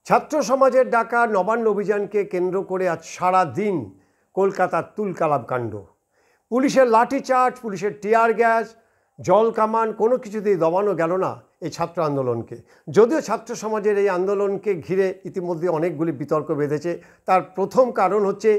ছাত্র সমাজের ডাকা নবান্ন অভিযানকে কেন্দ্র করে আজ সারা দিন কলকাতার তুলকালাম কাণ্ড। পুলিশের লাঠিচার্জ, পুলিশের টিয়ার গ্যাস, জল কামান কোনো কিছুতেই দমানো গেল না এই ছাত্র আন্দোলনকে। যদিও ছাত্র সমাজের এই আন্দোলনকে ঘিরে ইতিমধ্যে অনেকগুলি বিতর্ক বেঁধেছে। তার প্রথম কারণ হচ্ছে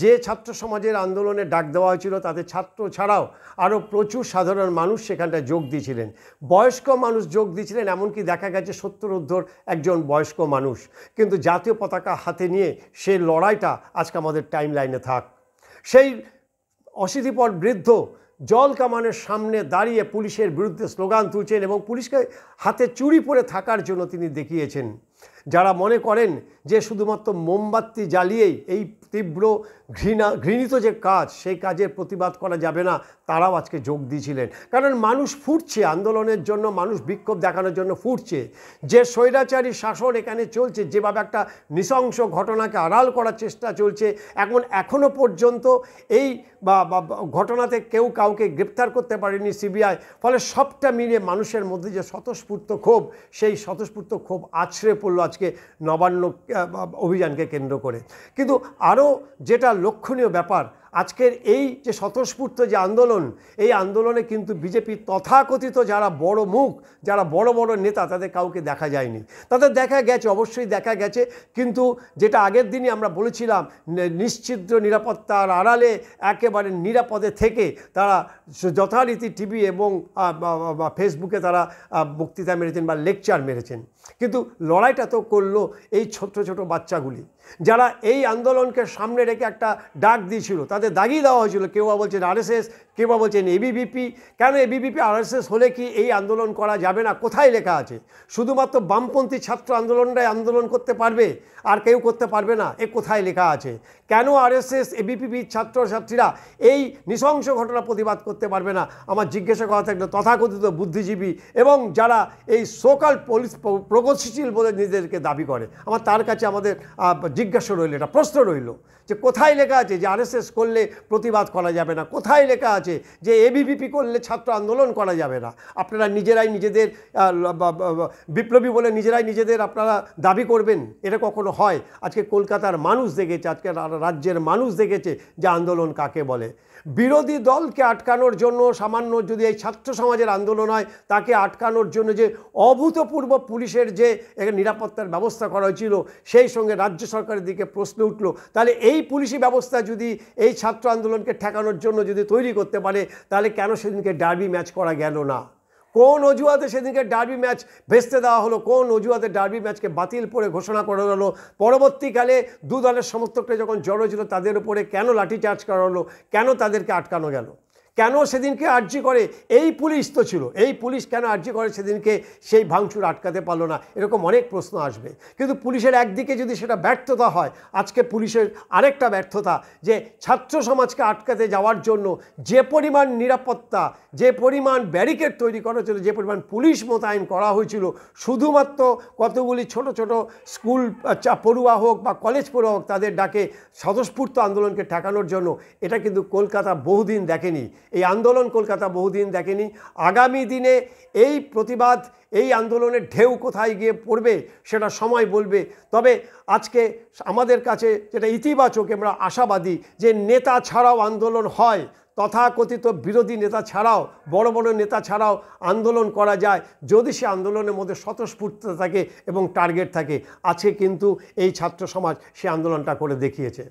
যে ছাত্র সমাজের আন্দোলনে ডাক দেওয়া হয়েছিল তাতে ছাত্র ছাড়াও আরও প্রচুর সাধারণ মানুষ সেখানটায় যোগ দিয়েছিলেন, বয়স্ক মানুষ যোগ দিয়েছিলেন, এমনকি দেখা গেছে 70 একজন বয়স্ক মানুষ। কিন্তু জাতীয় পতাকা হাতে নিয়ে সেই লড়াইটা আজকে আমাদের টাইম লাইনে থাক। সেই অশীতিপর বৃদ্ধ জল কামানের সামনে দাঁড়িয়ে পুলিশের বিরুদ্ধে স্লোগান তুলছেন এবং পুলিশকে হাতে চুরি পরে থাকার জন্য তিনি দেখিয়েছেন। যারা মনে করেন যে শুধুমাত্র মোমবাতি জ্বালিয়েই এই তীব্র ঘৃণিত যে কাজ, সেই কাজের প্রতিবাদ করা যাবে না, তারাও আজকে যোগ দিয়েছিলেন। কারণ মানুষ ফুটছে আন্দোলনের জন্য, মানুষ বিক্ষোভ দেখানোর জন্য ফুটছে। যে স্বৈরাচারী শাসন এখানে চলছে, যেভাবে একটা নৃশংস ঘটনাকে আড়াল করার চেষ্টা চলছে, এখনও পর্যন্ত এই ঘটনাতে কেউ কাউকে গ্রেপ্তার করতে পারেনি সিবিআই। ফলে সবটা মিলিয়ে মানুষের মধ্যে যে স্বতঃস্ফূর্ত ক্ষোভ, সেই স্বতঃস্ফূর্ত ক্ষোভ আছড়ে পড়লো আজকে নবান্ন অভিযানকে কেন্দ্র করে। কিন্তু আরও যেটা লক্ষণীয় ব্যাপার, আজকের এই যে স্বতঃস্ফূর্ত যে আন্দোলন, এই আন্দোলনে কিন্তু বিজেপির তথাকথিত যারা বড় মুখ, যারা বড় বড় নেতা, তাদের কাউকে দেখা যায়নি। তাদের দেখা গেছে, অবশ্যই দেখা গেছে, কিন্তু যেটা আগের দিনই আমরা বলেছিলাম, নিশ্চিদ্র নিরাপত্তার আড়ালে একেবারে নিরাপদে থেকে তারা যথারীতি টিভি এবং ফেসবুকে তারা বক্তৃতা মেরেছেন বা লেকচার মেরেছেন। কিন্তু লড়াইটা তো করলো এই ছোট ছোট বাচ্চাগুলি, যারা এই আন্দোলনকে সামনে রেখে একটা ডাক দিয়েছিল। তাদের দাগিয়ে দেওয়া হয়েছিল, কেউ বা বলছেন আরএসএস, কেউ বা বলছেন এবিভিপি। কেন এবিভিপি আরএসএস হলে কি এই আন্দোলন করা যাবে না? কোথায় লেখা আছে? শুধুমাত্র বামপন্থী ছাত্র আন্দোলনরাই আন্দোলন করতে পারবে, আর কেউ করতে পারবে না? এ কোথায় লেখা আছে? কেন আরএসএস এবিভিপি ছাত্রছাত্রীরা এই নৃশংস ঘটনা প্রতিবাদ করতে পারবে না? আমার জিজ্ঞাসা করা থাকলে তথাকথিত বুদ্ধিজীবী এবং যারা এই সোকাল পুলিশ প্রগতিশীল বলে নিজেদেরকে দাবি করে, আমার তার কাছে আমাদের জিজ্ঞাসা রইল, এটা প্রশ্ন রইল যে কোথায় লেখা আছে যে আরএসএস করলে প্রতিবাদ করা যাবে না? কোথায় লেখা আছে যে এবিভিপি করলে ছাত্র আন্দোলন করা যাবে না? আপনারা নিজেরাই নিজেদের বিপ্লবী বলে নিজেদের আপনারা দাবি করবেন? এটা কখনো হয়? আজকে কলকাতার মানুষ দেখেছে, আজকে রাজ্যের মানুষ দেখেছে যে আন্দোলন কাকে বলে। বিরোধী দলকে আটকানোর জন্য সামান্য যদি এই ছাত্র সমাজের আন্দোলন হয়, তাকে আটকানোর জন্য যে অভূতপূর্ব পুলিশের যে নিরাপত্তার ব্যবস্থা করা হয়েছিল, সেই সঙ্গে রাজ্য সরকারের দিকে প্রশ্ন উঠল, তাহলে এই পুলিশি ব্যবস্থা যদি এই ছাত্র আন্দোলনকে ঠেকানোর জন্য যদি তৈরি করতে পারে, তাহলে কেন সেদিনকে ডার্বি ম্যাচ করা গেল না? কোন অজুহাতে সেদিনকে ডার্বি ম্যাচ ভেস্তে দেওয়া হলো? কোন অজুহাতে ডার্বি ম্যাচকে বাতিল করে ঘোষণা করা হলো? পরবর্তীকালে দু দলের সমর্থকরা যখন জড়ো ছিল, তাদের উপরে কেন লাঠিচার্জ করা হলো? কেন তাদেরকে আটকানো গেল? কেন সেদিনকে আরজি করে এই পুলিশ তো ছিল, এই পুলিশ কেন আরজি করে সেদিনকে সেই ভাঙচুর আটকাতে পারলো না? এরকম অনেক প্রশ্ন আসবে। কিন্তু পুলিশের একদিকে যদি সেটা ব্যর্থতা হয়, আজকে পুলিশের আরেকটা ব্যর্থতা যে ছাত্র সমাজকে আটকাতে যাওয়ার জন্য যে পরিমাণ নিরাপত্তা, যে পরিমাণ ব্যারিকেড তৈরি করা হয়েছিল, যে পরিমাণ পুলিশ মোতায়েন করা হয়েছিল, শুধুমাত্র কতগুলি ছোট ছোট স্কুল পড়ুয়া হোক বা কলেজ পড়ুয়া হোক, তাদের ডাকে স্বতঃস্ফূর্ত আন্দোলনকে ঠেকানোর জন্য, এটা কিন্তু কলকাতা বহুদিন দেখেনি। এই আন্দোলন কলকাতা বহুদিন দেখেনি। আগামী দিনে এই প্রতিবাদ, এই আন্দোলনের ঢেউ কোথায় গিয়ে পড়বে সেটা সময় বলবে। তবে আজকে আমাদের কাছে যেটা ইতিবাচক, আমরা আশাবাদী যে নেতা ছাড়াও আন্দোলন হয়, তথাকথিত বিরোধী নেতা ছাড়াও, বড় বড় নেতা ছাড়াও আন্দোলন করা যায়, যদি সে আন্দোলনের মধ্যে স্বতঃস্ফূর্ততা থাকে এবং টার্গেট থাকে। আজকে কিন্তু এই ছাত্র সমাজ সে আন্দোলনটা করে দেখিয়েছে।